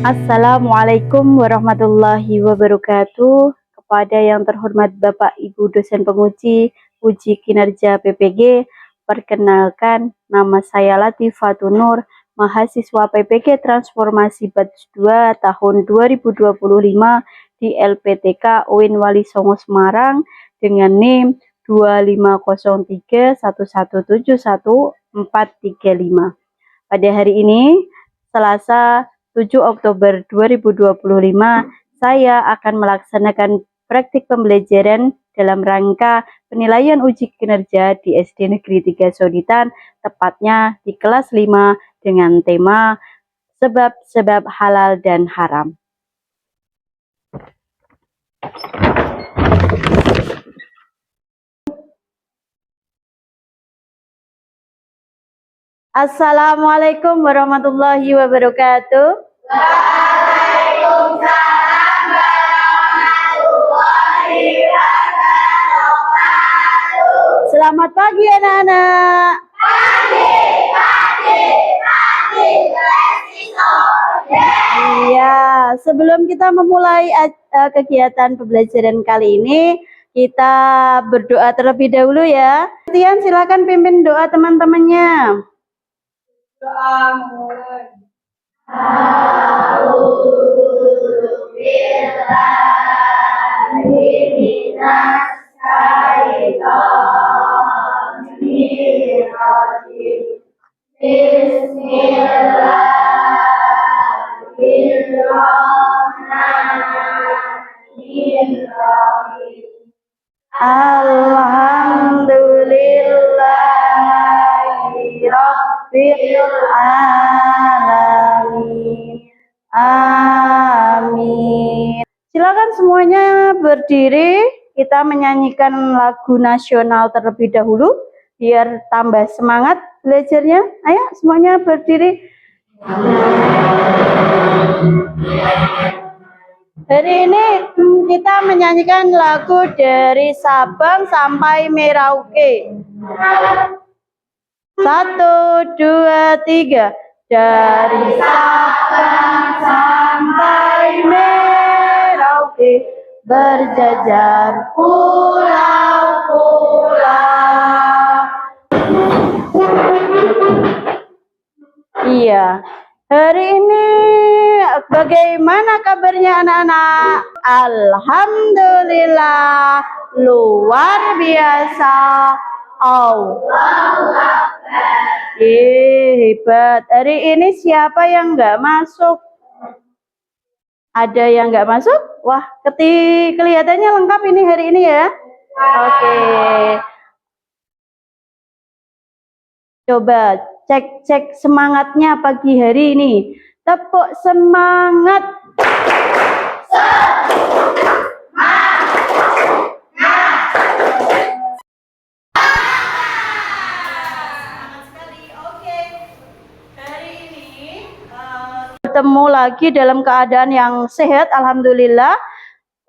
Assalamualaikum warahmatullahi wabarakatuh. Kepada yang terhormat Bapak Ibu dosen penguji uji kinerja PPG, perkenalkan nama saya Latifatul Nur, mahasiswa PPG Transformasi Batch 2 tahun 2025 di LPTK UIN Wali Songo Semarang dengan NIM 250311714135. Pada hari ini, Selasa 7 Oktober 2025, saya akan melaksanakan praktik pembelajaran dalam rangka penilaian uji kinerja di SD Negeri 3 Soditan, tepatnya di kelas 5 dengan tema sebab-sebab halal dan haram. Assalamualaikum warahmatullahi wabarakatuh. Waalaikumsalam warahmatullahi wabarakatuh. Selamat pagi anak-anak. Pagi. Iya, sebelum kita memulai kegiatan pembelajaran kali ini, kita berdoa terlebih dahulu ya. Tian, silakan pimpin doa teman-temannya. Doa Alhamdulillahirabbil alamin. Amin. Silakan semuanya berdiri. Kita menyanyikan lagu nasional terlebih dahulu biar tambah semangat belajarnya. Ayo semuanya berdiri. Hari ini kita menyanyikan lagu dari Sabang sampai Merauke. 1, 2, 3. Dari Sabang sampai Merauke, berjajar pulau-pulau. Iya. Hari ini bagaimana kabarnya anak-anak? Alhamdulillah, luar biasa. Hebat. Hari ini siapa yang nggak masuk? Ada yang nggak masuk? Wah, kelihatannya lengkap ini hari ini ya. Oke. Coba cek semangatnya pagi hari ini. Tepuk semangat. Bertemu lagi dalam keadaan yang sehat, alhamdulillah,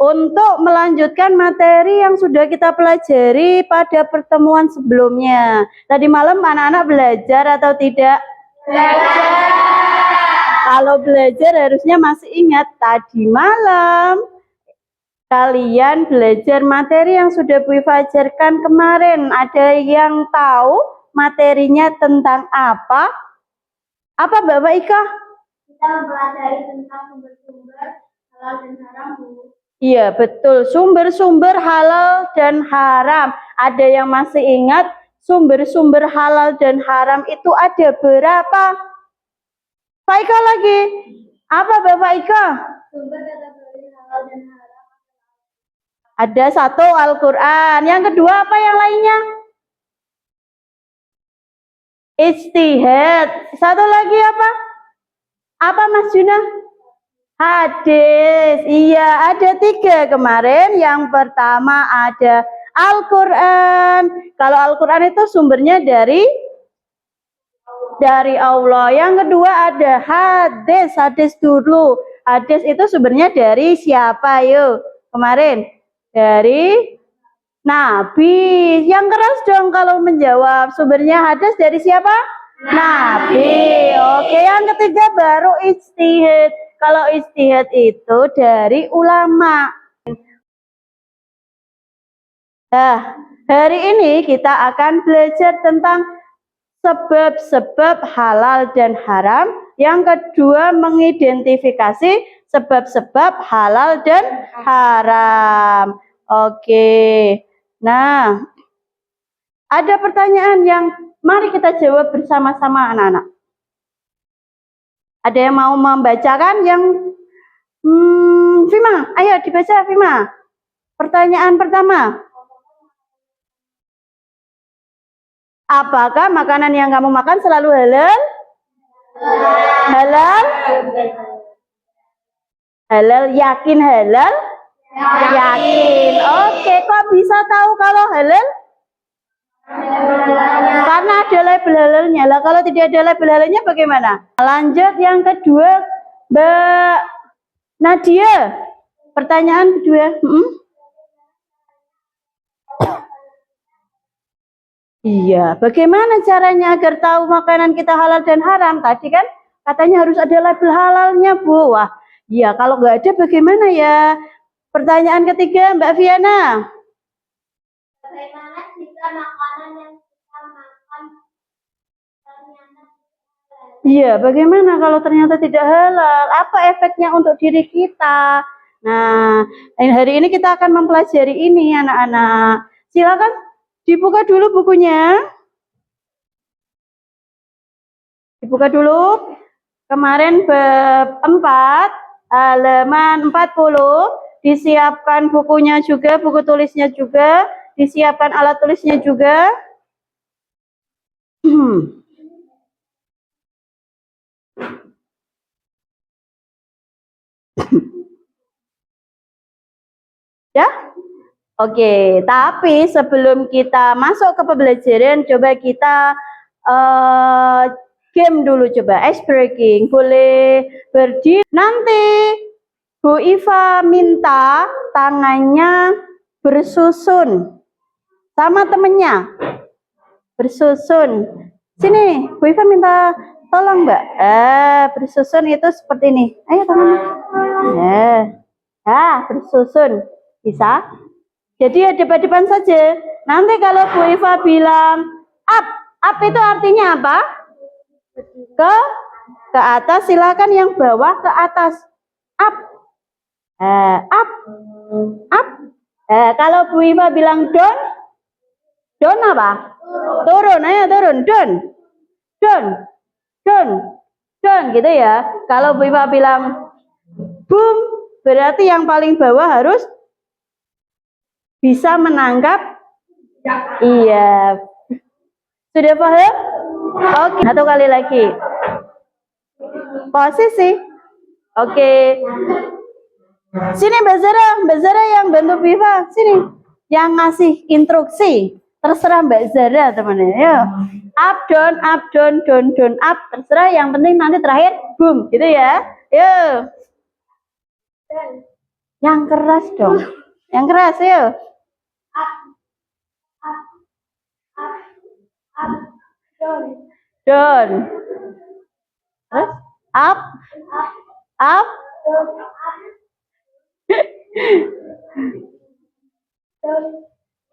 untuk melanjutkan materi yang sudah kita pelajari pada pertemuan sebelumnya. Tadi malam anak-anak belajar atau tidak? Belajar. Kalau belajar harusnya masih ingat tadi malam kalian belajar materi yang sudah Bu Iva ajarkan kemarin. Ada yang tahu materinya tentang apa? Apa Bapak Ika? Kita mempelajari tentang sumber-sumber halal dan haram, Bu. Iya, betul. Sumber-sumber halal dan haram. Ada yang masih ingat sumber-sumber halal dan haram itu ada berapa? Pak Ika lagi. Apa Bapak Ika? Sumber kategori halal dan haram. Ada 1 Al-Quran. Yang kedua apa yang lainnya? Ijtihad. 1 lagi apa? Apa Mas Juna? Hadis. Iya, ada 3 kemarin. Yang pertama ada Al-Quran. Kalau Al-Quran itu sumbernya dari Allah. Yang kedua ada hadis. Hadis dulu. Hadis itu sumbernya dari siapa? Yuk, kemarin dari Nabi. Yang keras dong kalau menjawab. Sumbernya hadis dari siapa? Nabi. Oke, yang ketiga baru ijtihad. Kalau ijtihad itu dari ulama. Nah, hari ini kita akan belajar tentang sebab-sebab halal dan haram. Yang kedua, mengidentifikasi sebab-sebab halal dan haram. Oke. Nah, ada pertanyaan yang mari kita jawab bersama-sama anak-anak. Ada yang mau membacakan? Yang Vima, ayo dibaca Vima. Pertanyaan pertama. Apakah makanan yang kamu makan selalu halal? Halal? Halal, yakin halal? Yakin. Oke, kok bisa tahu kalau halal? Karena ada label halalnya. Lah kalau tidak ada label halalnya bagaimana? Lanjut yang kedua, Mbak Nadia. Pertanyaan kedua. Iya, bagaimana caranya agar tahu makanan kita halal dan haram? Tadi kan katanya harus ada label halalnya, Bu. Wah, iya kalau nggak ada bagaimana ya? Pertanyaan ketiga, Mbak Viana. Bagaimana jika makanan yang kita makan ternyata Iya, bagaimana kalau ternyata tidak halal? Apa efeknya untuk diri kita? Nah, hari ini kita akan mempelajari ini, anak-anak. Silakan dibuka dulu bukunya. Dibuka dulu. Kemarin bab 4, halaman 40. Disiapkan bukunya juga, buku tulisnya juga. Disiapkan alat tulisnya juga. Ya? Oke, tapi sebelum kita masuk ke pembelajaran, coba kita game dulu coba, ice breaking. Boleh berdiri. Nanti Bu Iva minta tangannya bersusun sama temennya. Bersusun. Sini, Bu Iva minta tolong Mbak. Bersusun itu seperti ini. Ayo teman. Bersusun. Bisa? Jadi ya depan-depan saja. Nanti kalau Bu Iva bilang up itu artinya apa? Ke atas, silakan yang bawah ke atas. Up. Up. Kalau Bu Iva bilang down apa? Turun, ayo turun. Down, gitu ya. Kalau Bu Iva bilang boom, berarti yang paling bawah harus bisa menangkap. Iya. Sudah paham? Oke, satu kali lagi. Posisi. Oke. Sini Mbak Zara yang bantu Viva. Sini. Yang ngasih instruksi. Terserah Mbak Zara teman-teman. Yo. Up, down, up. Terserah, yang penting nanti terakhir boom, gitu ya. Yo. Yang keras dong. Yang keras, yuk. Down. Terus up.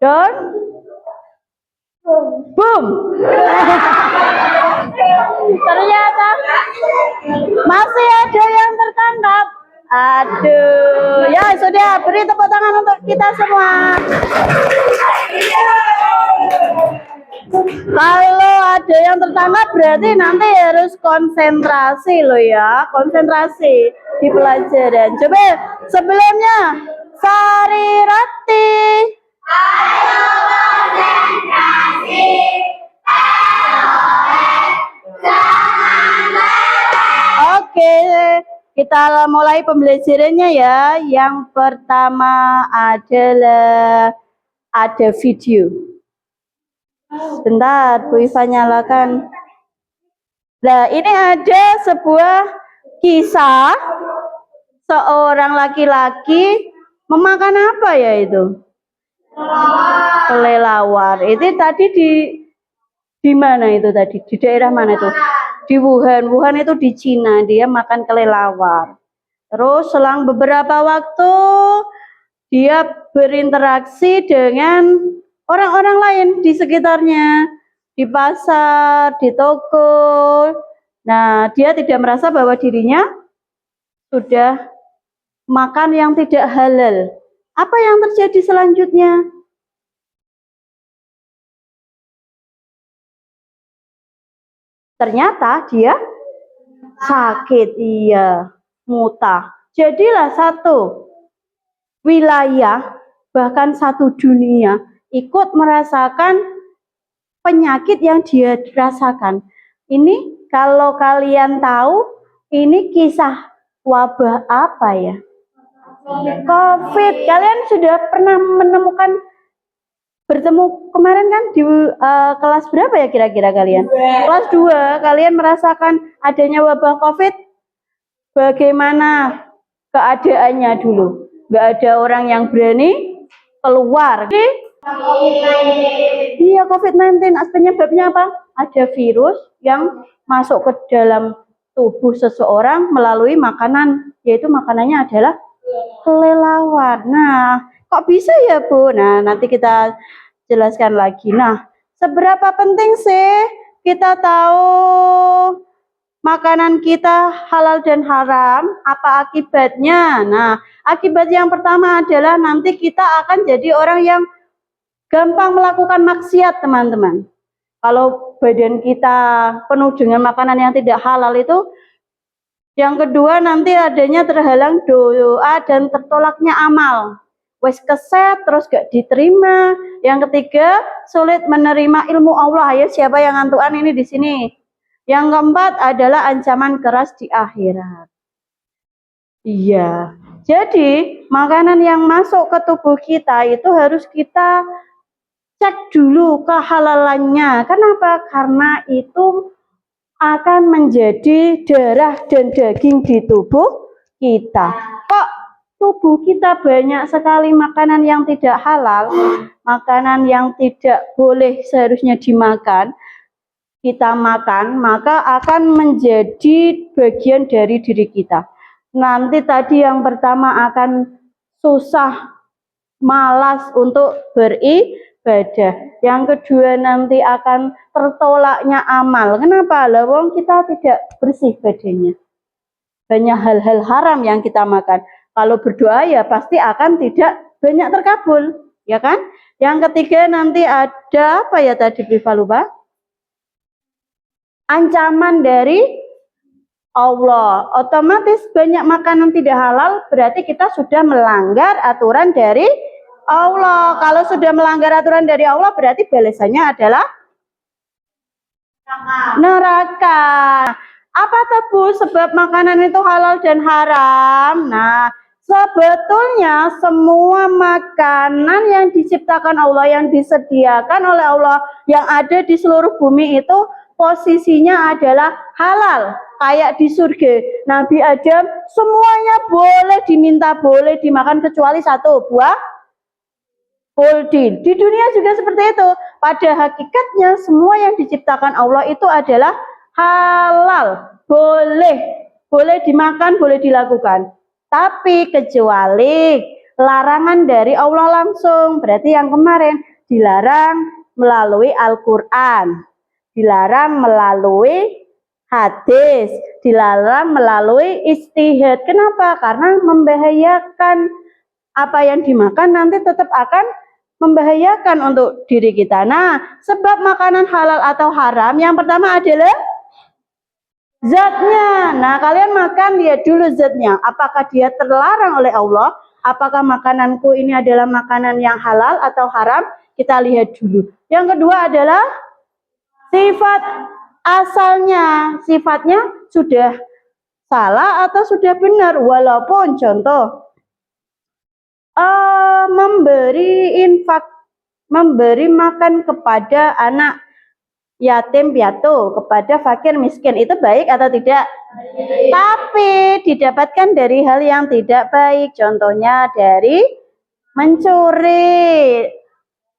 Down. Boom. Ternyata masih ada yang tertangkap. Aduh, ya sudah, beri tepuk tangan untuk kita semua. Kalau ada yang tertangkap berarti nanti harus konsentrasi loh ya, konsentrasi di pelajaran. Coba sebelumnya, Sarirati. Ayo konsentrasi. Oke, kita mulai pembelajarannya ya. Yang pertama adalah ada video. Sebentar, Bu Iva nyalakan. Nah, ini ada sebuah kisah seorang laki-laki memakan apa ya itu? Kelelawar. Itu tadi di mana itu tadi? Di daerah mana itu? Di Wuhan. Wuhan itu di Cina. Dia makan kelelawar. Terus selang beberapa waktu dia berinteraksi dengan orang-orang lain di sekitarnya, di pasar, di toko. Nah, dia tidak merasa bahwa dirinya sudah makan yang tidak halal. Apa yang terjadi selanjutnya? Ternyata dia sakit, iya, muntah. Jadilah satu wilayah, bahkan satu dunia ikut merasakan penyakit yang dia rasakan. Ini kalau kalian tahu, ini kisah wabah apa ya? COVID. Kalian sudah pernah menemukan, bertemu kemarin kan di kelas berapa ya kira-kira kalian? Kelas 2. Kalian merasakan adanya wabah COVID? Bagaimana keadaannya dulu? Gak ada orang yang berani keluar. Iya, COVID-19. Penyebabnya apa? Ada virus yang masuk ke dalam tubuh seseorang melalui makanan, yaitu makanannya adalah kelelawar. Nah, kok bisa ya, Bu? Nah, nanti kita jelaskan lagi. Nah, seberapa penting sih kita tahu makanan kita halal dan haram? Apa akibatnya? Nah, akibat yang pertama adalah nanti kita akan jadi orang yang gampang melakukan maksiat, teman-teman. Kalau badan kita penuh dengan makanan yang tidak halal itu, yang kedua nanti adanya terhalang doa dan tertolaknya amal. Wes keset terus gak diterima. Yang ketiga, sulit menerima ilmu Allah. Ayo, siapa yang ngantuan ini di sini? Yang keempat adalah ancaman keras di akhirat. Iya. Jadi, makanan yang masuk ke tubuh kita itu harus kita cek dulu kehalalannya. Kenapa? Karena itu akan menjadi darah dan daging di tubuh kita. Kok tubuh kita banyak sekali makanan yang tidak halal, makanan yang tidak boleh seharusnya dimakan, kita makan, maka akan menjadi bagian dari diri kita. Nanti tadi yang pertama akan susah, malas untuk beribadah. Yang kedua nanti akan tertolaknya amal. Kenapa? Wong kita tidak bersih badannya. Banyak hal-hal haram yang kita makan. Kalau berdoa ya pasti akan tidak banyak terkabul, ya kan? Yang ketiga nanti ada apa ya tadi, Priva lupa? Ancaman dari Allah. Otomatis banyak makanan tidak halal berarti kita sudah melanggar aturan dari Allah. Kalau sudah melanggar aturan dari Allah berarti balasannya adalah neraka. Apa tebu sebab makanan itu halal dan haram? Nah, sebetulnya semua makanan yang diciptakan Allah, yang disediakan oleh Allah, yang ada di seluruh bumi itu posisinya adalah halal. Kayak di surga, Nabi Adam semuanya boleh diminta, boleh dimakan kecuali satu buah Holdin. Di dunia juga seperti itu. Pada hakikatnya semua yang diciptakan Allah itu adalah halal, boleh dimakan, boleh dilakukan. Tapi kecuali larangan dari Allah langsung. Berarti yang kemarin dilarang melalui Al-Quran, dilarang melalui hadis, dilarang melalui ijtihad. Kenapa? Karena membahayakan. Apa yang dimakan nanti tetap akan membahayakan untuk diri kita. Nah, sebab makanan halal atau haram yang pertama adalah zatnya. Nah, kalian makan, lihat dulu zatnya. Apakah dia terlarang oleh Allah? Apakah makananku ini adalah makanan yang halal atau haram? Kita lihat dulu. Yang kedua adalah sifat asalnya. Sifatnya sudah salah atau sudah benar. Walaupun contoh, memberi makan kepada anak yatim piatu, kepada fakir miskin, itu baik atau tidak? Baik. Tapi didapatkan dari hal yang tidak baik, contohnya dari mencuri.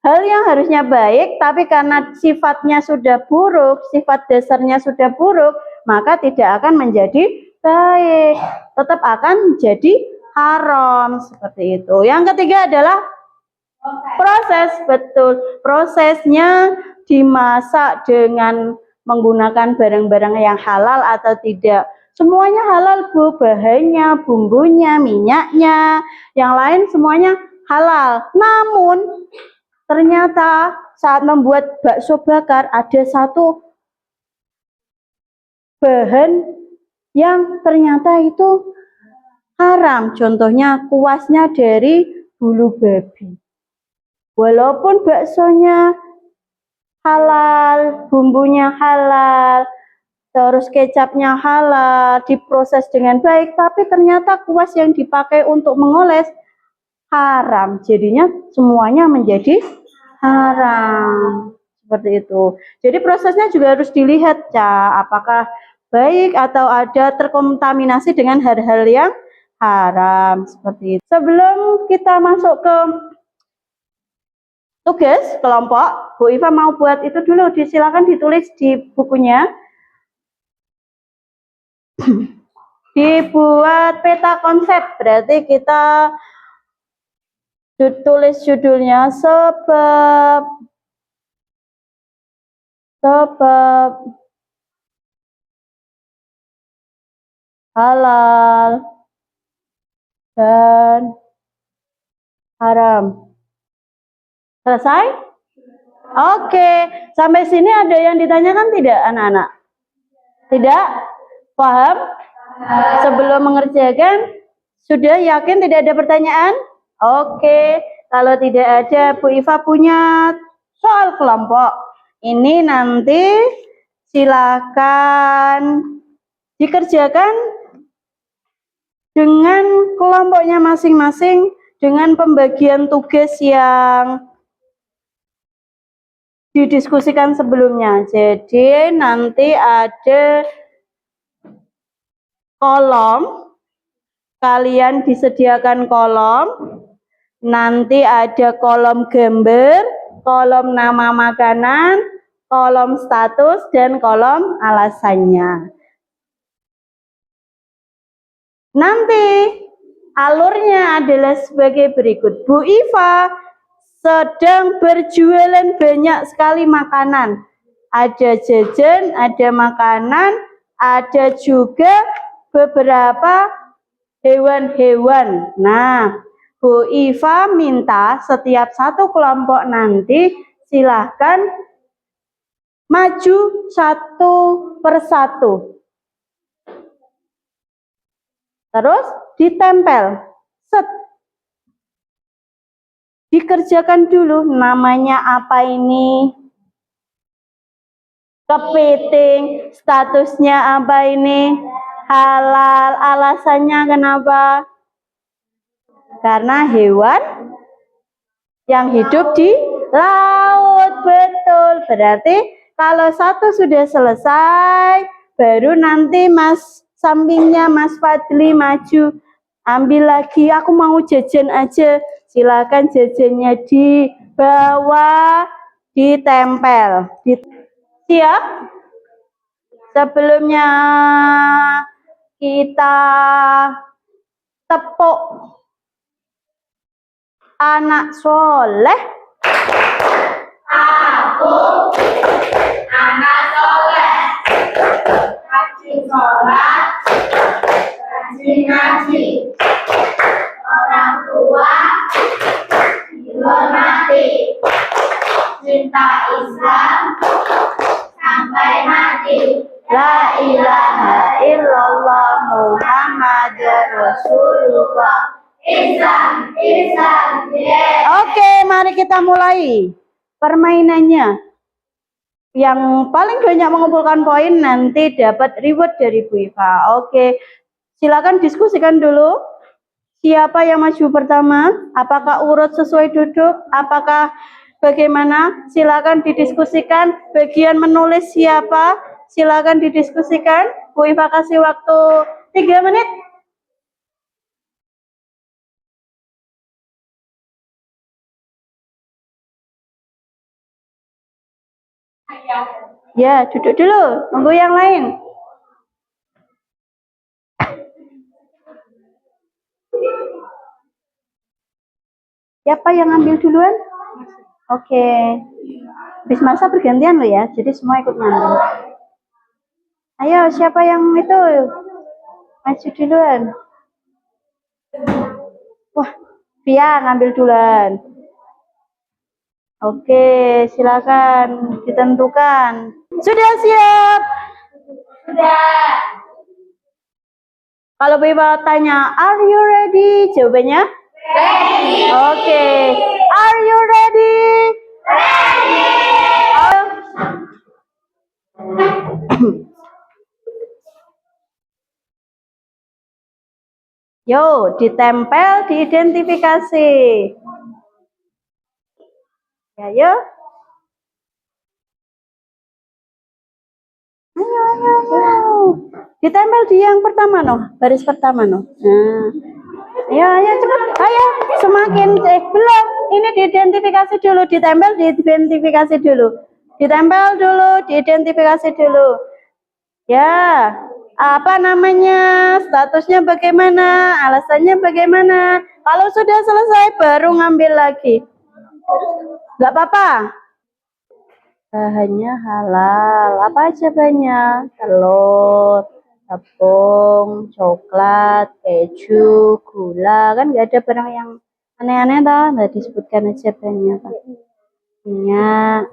Hal yang harusnya baik, tapi karena sifatnya sudah buruk, sifat dasarnya sudah buruk, maka tidak akan menjadi baik. tetap akan jadi haram seperti itu. Yang ketiga adalah proses, betul. Prosesnya dimasak dengan menggunakan barang-barang yang halal atau tidak. Semuanya halal, Bu. Bahannya, bumbunya, minyaknya, yang lain semuanya halal. Namun ternyata saat membuat bakso bakar ada satu bahan yang ternyata itu haram. Contohnya kuasnya dari bulu babi. Walaupun baksonya halal, bumbunya halal, terus kecapnya halal, diproses dengan baik, tapi ternyata kuas yang dipakai untuk mengoles haram. Jadinya semuanya menjadi haram. Seperti itu. Jadi prosesnya juga harus dilihat, apakah baik atau ada terkontaminasi dengan hal-hal yang haram. Seperti itu. Sebelum kita masuk ke tugas kelompok, Bu Iva mau buat itu dulu, silakan ditulis di bukunya. Dibuat peta konsep, berarti kita tulis judulnya sebab halal dan haram. Selesai? Oke, sampai sini ada yang ditanyakan tidak, anak-anak? Tidak? Paham? Sebelum mengerjakan, sudah yakin tidak ada pertanyaan? Oke, kalau tidak ada, Bu Iva punya soal kelompok. Ini nanti silakan dikerjakan dengan kelompoknya masing-masing, dengan pembagian tugas yang didiskusikan sebelumnya. Jadi nanti ada kolom, kalian disediakan kolom, nanti ada kolom gambar, kolom nama makanan, kolom status, dan kolom alasannya. Nanti alurnya adalah sebagai berikut. Bu Iva sedang berjualan banyak sekali makanan. Ada jajan, ada makanan, ada juga beberapa hewan-hewan. Nah, Bu Iva minta setiap satu kelompok nanti silahkan maju satu persatu. Terus ditempel. Set. Dikerjakan dulu, namanya apa ini? Kepiting, statusnya apa ini? Halal, alasannya kenapa? Karena hewan yang hidup di laut, betul. Berarti kalau satu sudah selesai, baru nanti Mas sampingnya Mas Fadli maju, ambil lagi, aku mau jajan aja. Silakan jajannya di bawah, ditempel. Siap? Sebelumnya kita tepuk anak soleh. Aku anak soleh, rajin sholat, rajin ngaji, orang tua dihormati, cinta Islam sampai mati. La ilaha illallah Muhammadur Rasulullah. Islam, Islam, yeah. Oke, mari kita mulai permainannya. Yang paling banyak mengumpulkan poin nanti dapat reward dari Bu Iva. Oke, silakan diskusikan dulu. Siapa yang maju pertama? Apakah urut sesuai duduk? Apakah bagaimana? Silakan didiskusikan. Bagian menulis siapa? Silakan didiskusikan. Bu Iva kasih waktu 3 menit. Ya, duduk dulu. Tunggu yang lain. Siapa yang ambil duluan? Oke. Bis masa bergantian lo ya, jadi semua ikut ngambil. Ayo, siapa yang itu? Maju duluan. Wah, Via ngambil duluan. Oke, silakan ditentukan. Sudah siap? Sudah. Kalau Biba tanya, are you ready? Jawabannya? Ready. Oke. Are you ready? Ready. Yo, ditempel, diidentifikasi. Ya, yo. Ayo. Ditempel di yang pertama, no. Baris pertama, no. Nah. Ayo, cepat. Ayo, semakin belum. Ini diidentifikasi dulu, ditempel, diidentifikasi dulu. Ditempel dulu, diidentifikasi dulu. Ya, apa namanya? Statusnya bagaimana? Alasannya bagaimana? Kalau sudah selesai baru ngambil lagi. Enggak apa-apa. Bahannya halal. Apa aja bahannya? Telur, tepung, coklat, keju, gula. Kan nggak ada barang yang aneh-aneh toh. Nggak disebutkan aja bahannya apa. Minyak.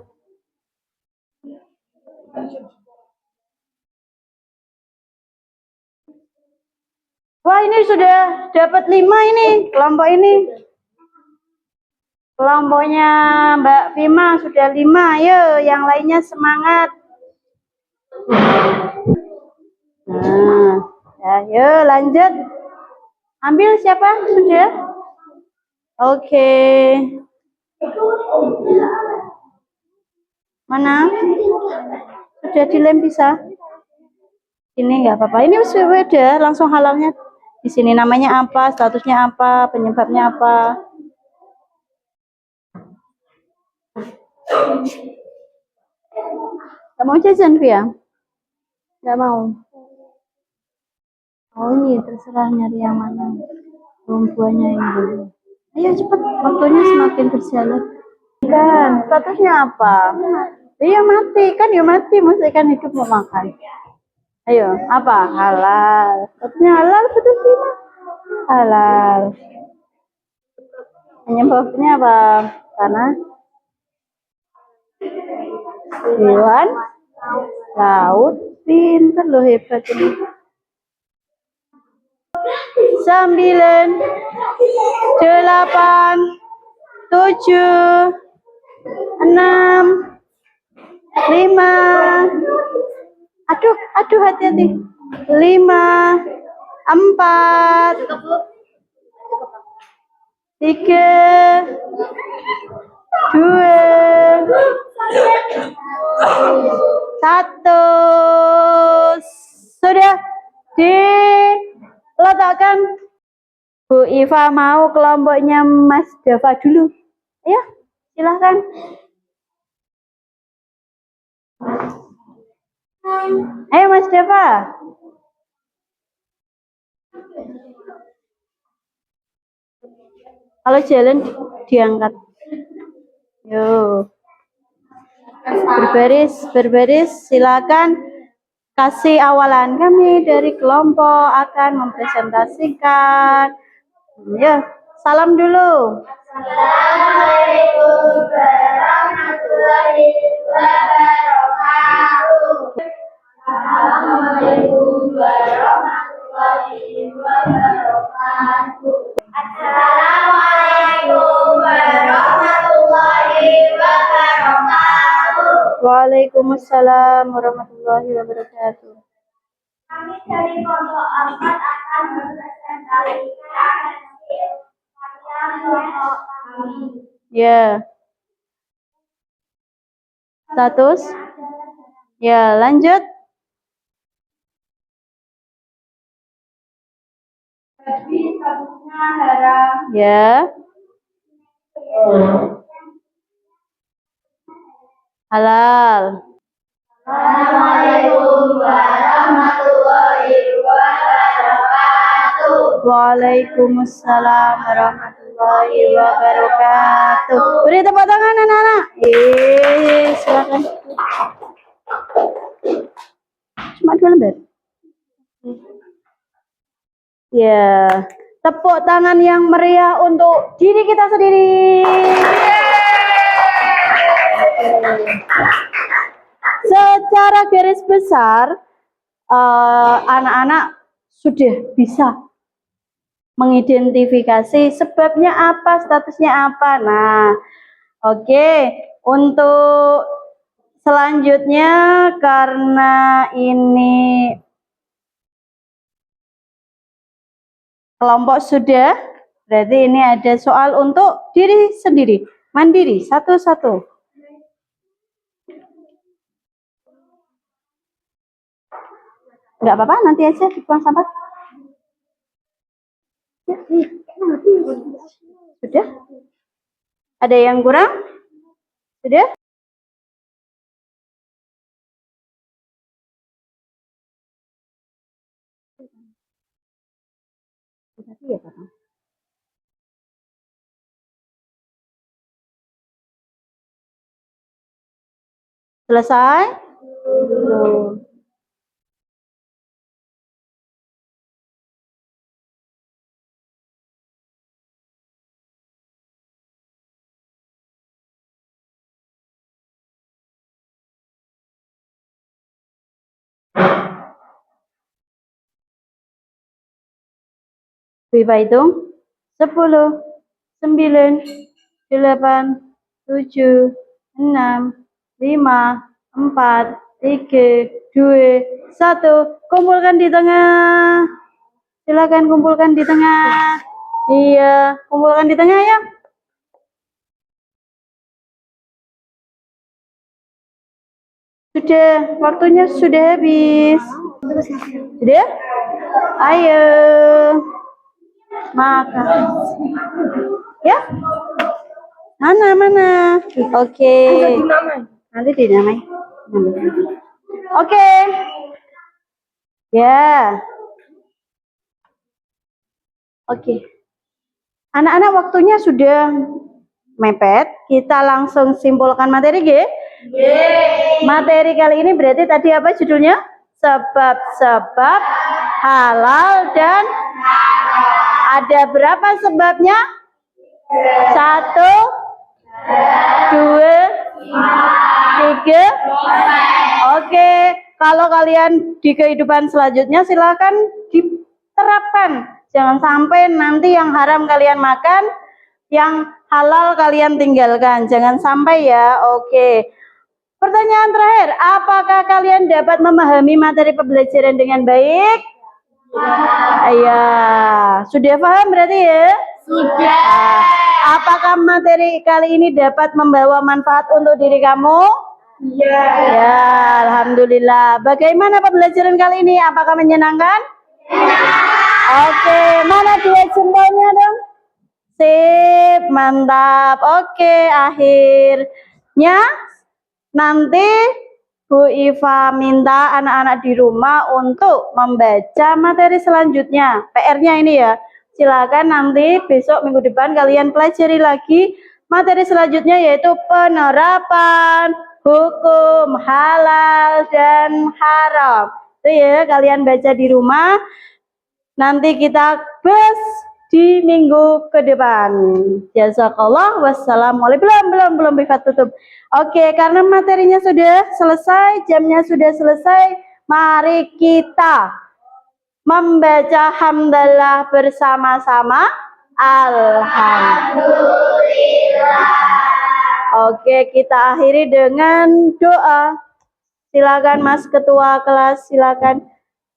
Wah, ini sudah dapat 5 ini, kelompok ini. Kelompoknya Mbak Bima sudah 5. Ayo, yang lainnya semangat. Nah, ayo lanjut. Ambil siapa? Sudah? Oke. Mana? Sudah dilem bisa? Ini nggak apa-apa. Ini sudah langsung halalnya. Di sini namanya apa? Statusnya apa? Penyebabnya apa? Gak mau jajan, Via? Gak mau. Oh ini terserah nyari yang mana. Buahnya yang dulu. Ayo cepat, waktunya semakin berjalan. Kan, statusnya apa? Iya mati, kan ya mati, masa ikan hidup mau makan. Ayo, apa? Halal. Statusnya halal, betul sih? Halal. Penyebabnya apa? Karena hewan laut, pinter loh, hebat ini. 9, 8, 7, 6, 5. Aduh, hati-hati. 5, 4, 3, 2, 1. Sudah diletakkan. Bu Iva mau kelompoknya Mas Dava dulu. Ya, silahkan. Ayo Mas Dava. Kalau jalan diangkat. Yo. Berbaris, silakan. Kasih awalan, kami dari kelompok akan mempresentasikan. Ya, salam dulu. Assalamualaikum warahmatullahi wabarakatuh. Assalamualaikum warahmatullahi wabarakatuh. Assalamualaikum warahmatullahi wabarakatuh. Waalaikumsalam warahmatullahi wabarakatuh. Kami dari kelompok 4 akan mempresentasikan hasil karya kelompok kami. Ya. Status? Ya, lanjut. Jadi statusnya haram. Ya. Halal. Assalamualaikum warahmatullahi wabarakatuh. Waalaikumsalam warahmatullahi warahmatullahi wabarakatuh. Beri tepuk tangan anak-anak. Silakan. Cuma 2 lembar. Ya, tepuk tangan yang meriah untuk diri kita sendiri. Secara garis besar, anak-anak sudah bisa mengidentifikasi sebabnya apa, statusnya apa. Nah, oke. Untuk selanjutnya, karena ini kelompok sudah, berarti ini ada soal untuk diri sendiri, mandiri, satu-satu. Enggak apa-apa, nanti aja dibuang sampah. Sudah? Ada yang kurang? Sudah? Selesai? Viva hitung 10, 9, 8, 7, 6, 5, 4, 3, 2, 1. Kumpulkan di tengah. Silakan kumpulkan di tengah. Iya, kumpulkan di tengah ya. Sudah, waktunya sudah habis. Sudah? Ayo. Makan. Ya? Mana? Oke. Nanti dinamai. Oke. Ya. Oke. Anak-anak, waktunya sudah mepet. Kita langsung simpulkan materi, G. Materi kali ini berarti tadi apa judulnya? Sebab-sebab halal dan ada berapa sebabnya? 1, 2, 3. Oke, kalau kalian di kehidupan selanjutnya silakan diterapkan. Jangan sampai nanti yang haram kalian makan, yang halal kalian tinggalkan. Jangan sampai ya. Oke. Pertanyaan terakhir, apakah kalian dapat memahami materi pembelajaran dengan baik? Iya, sudah paham berarti ya? Sudah. Apakah materi kali ini dapat membawa manfaat untuk diri kamu? Iya. Ya, alhamdulillah. Bagaimana pembelajaran kali ini? Apakah menyenangkan? Oke, mana dua jempolnya dong? Sip, mantap. Oke, akhirnya nanti Bu Iva minta anak-anak di rumah untuk membaca materi selanjutnya. PR-nya ini ya. Silakan nanti besok minggu depan kalian pelajari lagi materi selanjutnya, yaitu penerapan hukum halal dan haram. Itu ya, kalian baca di rumah. Nanti kita bahas di minggu ke depan. Jazakallah. Wassalamualaikum. Belum Bivat tutup. Oke, karena materinya sudah selesai, jamnya sudah selesai, mari kita membaca hamdalah bersama-sama. Alhamdulillah. Oke, kita akhiri dengan doa. Silakan Mas Ketua kelas, silakan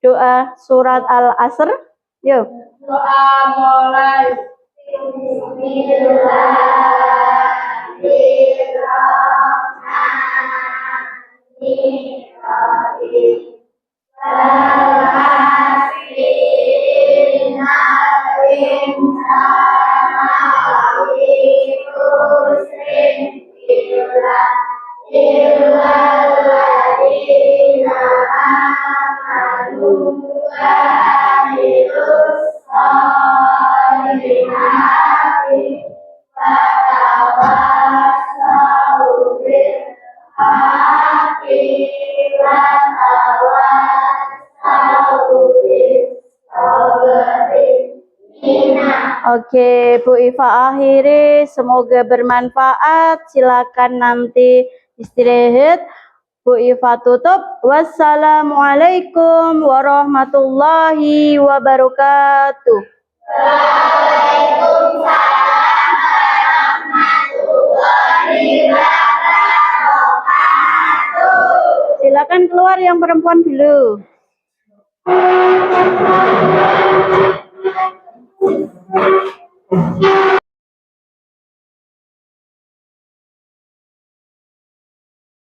doa surat Al-Asr. Yuk. Doa mulai. Oke, Bu Iva akhiri, semoga bermanfaat. Silakan nanti istirahat. Bu Iva tutup. Wassalamualaikum warahmatullahi wabarakatuh. Silakan keluar yang perempuan dulu.